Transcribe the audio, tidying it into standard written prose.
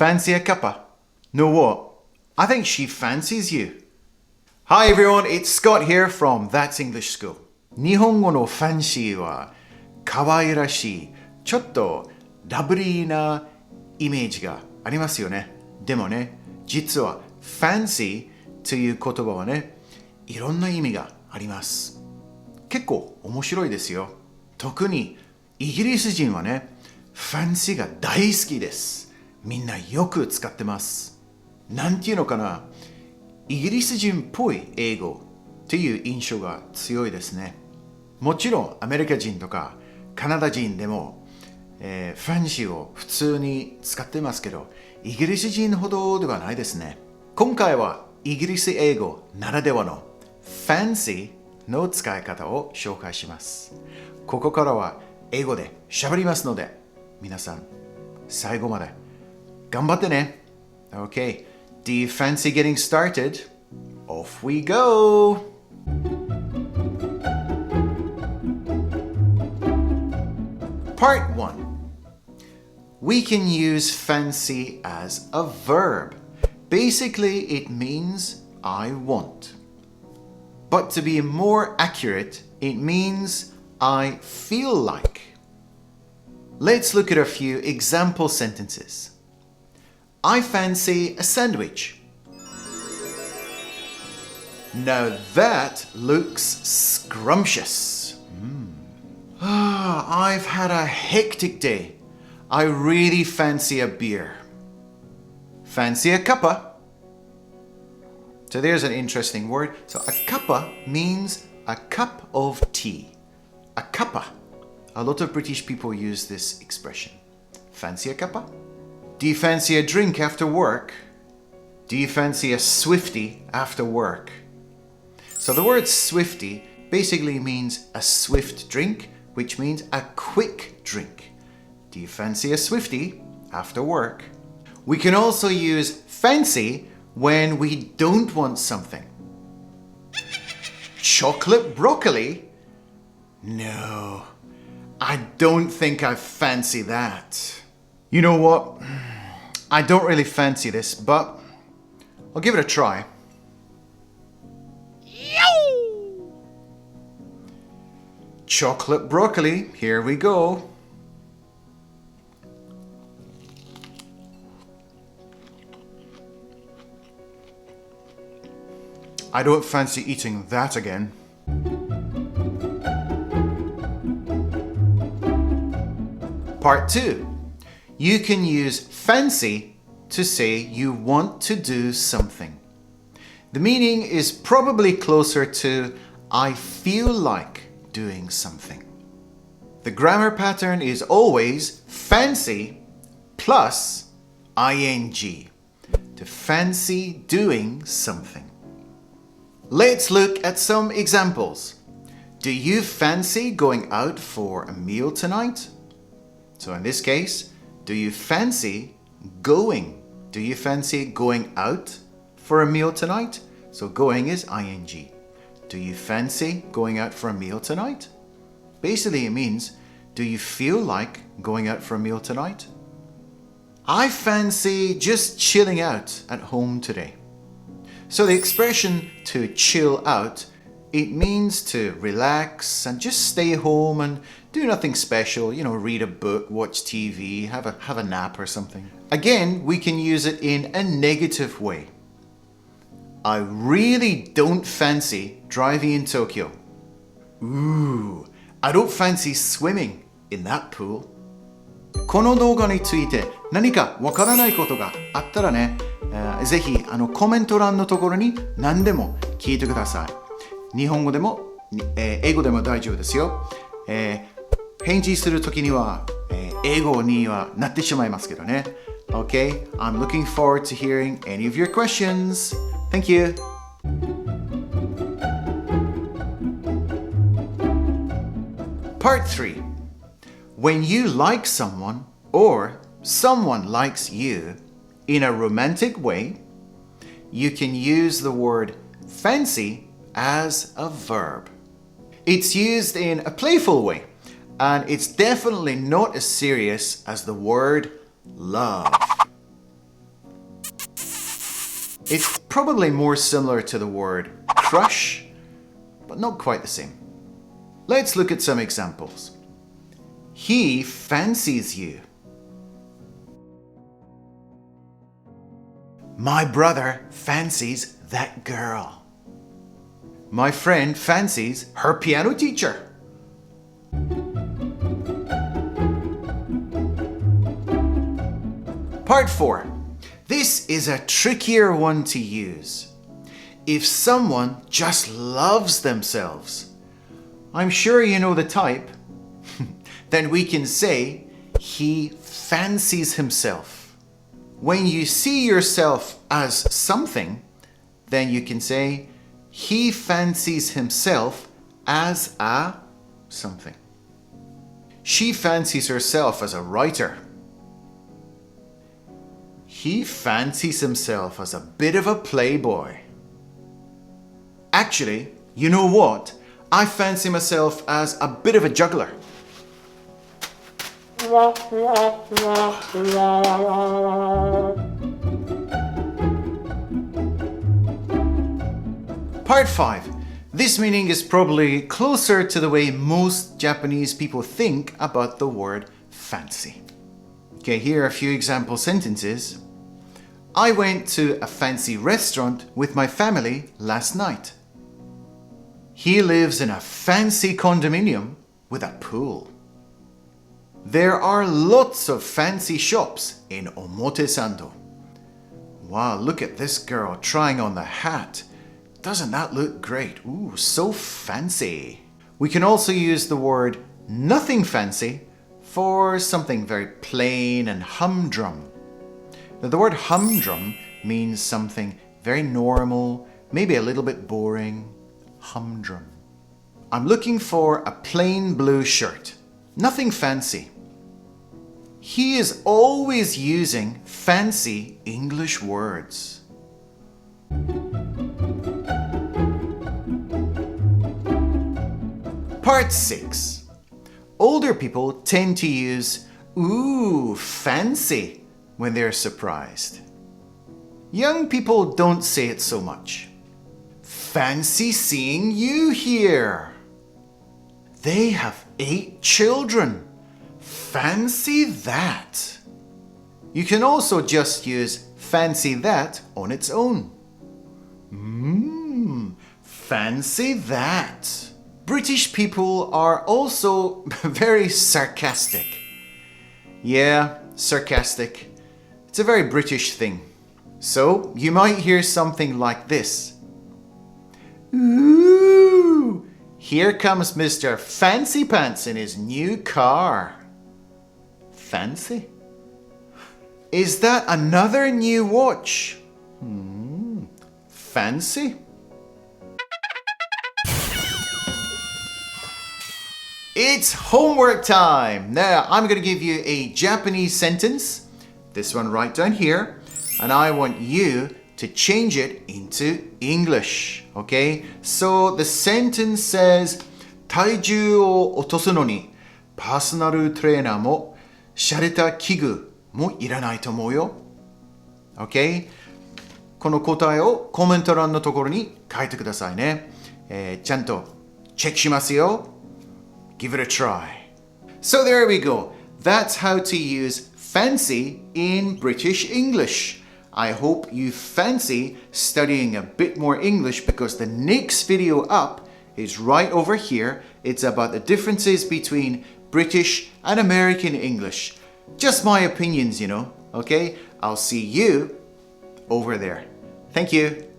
Fancy a cuppa? Know what? I think she fancies you. Hi everyone, it's Scott here from That's English School. 日本語のファンシーは可愛らしい、ちょっとラブリーなイメージがありますよね。でもね、実は fancy という言葉はね、いろんな意味があります。結構面白いですよ。特にイギリス人はね、ファンシーが大好きです。みんなよく使ってます。なんていうのかな、イギリス人っぽい英語という印象が強いですね。もちろんアメリカ人とかカナダ人でも、ファンシーを普通に使ってますけど、イギリス人ほどではないですね。今回はイギリス英語ならではの fancy の使い方を紹介します。ここからは英語で喋りますので、皆さん最後まで頑張ってね。Okay, do you fancy getting started? Off we go! Part 1. We can use fancy as a verb. Basically, it means I want. But to be more accurate, it means I feel like. Let's look at a few example sentences. I fancy a sandwich. Now that looks scrumptious. I've had a hectic day. I really fancy a beer. Fancy a cuppa? So there's an interesting word. So a cuppa means a cup of tea. A cuppa. A lot of British people use this expression. Fancy a cuppa? Do you fancy a drink after work? Do you fancy a Swiftie after work? So the word Swiftie basically means a swift drink, which means a quick drink. Do you fancy a Swiftie after work? We can also use fancy when we don't want something. Chocolate broccoli? No, I don't think I fancy that. You know what? I don't really fancy this, but I'll give it a try. Chocolate broccoli, here we go. I don't fancy eating that again. Part 2. You can use fancy to say you want to do something. The meaning is probably closer to I feel like doing something. The grammar pattern is always fancy plus ing. To fancy doing something. Let's look at some examples. Do you fancy going out for a meal tonight? So in this case, do you fancy going? Do you fancy going out for a meal tonight? So going is ing. Do you fancy going out for a meal tonight? Basically, it means, do you feel like going out for a meal tonight? I fancy just chilling out at home today. So the expression to chill out, it means to relax and just stay home and do nothing special, read a book, watch TV, have a nap or something. Again, we can use it in a negative way. I really don't fancy driving in Tokyo. Ooh, I don't fancy swimming in that pool. この動画について何かわからないことがあったらね、ぜひコメント欄のところに何でも聞いてください。日本語でも、英語でも大丈夫ですよ。返事するときには、英語にはなってしまいますけどね。Okay, I'm looking forward to hearing any of your questions. Thank you. Part 3. When you like someone or someone likes you in a romantic way, you can use the word fancy as a verb. It's used in a playful way, and it's definitely not as serious as the word love. It's probably more similar to the word crush, but not quite the same. Let's look at some examples. He fancies you. My brother fancies that girl. My friend fancies her piano teacher. Part 4. This is a trickier one to use. If someone just loves themselves, I'm sure you know the type, then we can say he fancies himself. When you see yourself as something, then you can say he fancies himself as a something. She fancies herself as a writer. He fancies himself as a bit of a playboy. Actually, you know what? I fancy myself as a bit of a juggler. Part 5. This meaning is probably closer to the way most Japanese people think about the word fancy. Okay, here are a few example sentences. I went to a fancy restaurant with my family last night. He lives in a fancy condominium with a pool. There are lots of fancy shops in Omotesando. Wow, look at this girl trying on the hat. Doesn't that look great? Ooh, so fancy. We can also use the word nothing fancy for something very plain and humdrum. Now, the word humdrum means something very normal, maybe a little bit boring. Humdrum. I'm looking for a plain blue shirt. Nothing fancy. He is always using fancy English words. Part 6. Older people tend to use ooh, fancy when they're surprised. Young people don't say it so much. Fancy seeing you here. They have 8 children. Fancy that. You can also just use fancy that on its own. Fancy that. British people are also very sarcastic. Yeah, sarcastic. It's a very British thing. So you might hear something like this. Ooh, here comes Mr. Fancy Pants in his new car. Fancy? Is that another new watch? Fancy? It's homework time! Now, I'm going to give you a Japanese sentence, this one right down here, and I want you to change it into English, okay? So the sentence says, 体重を落とすのにパーソナルトレーナーも洒落た器具もいらないと思うよ。Okay? この答えをコメント欄のところに書いてくださいね。ちゃんとチェックしますよ。Give it a try. So there we go. That's how to use fancy in British English. I hope you fancy studying a bit more English because the next video up is right over here. It's about the differences between British and American English. Just my opinions, you know, okay? I'll see you over there. Thank you.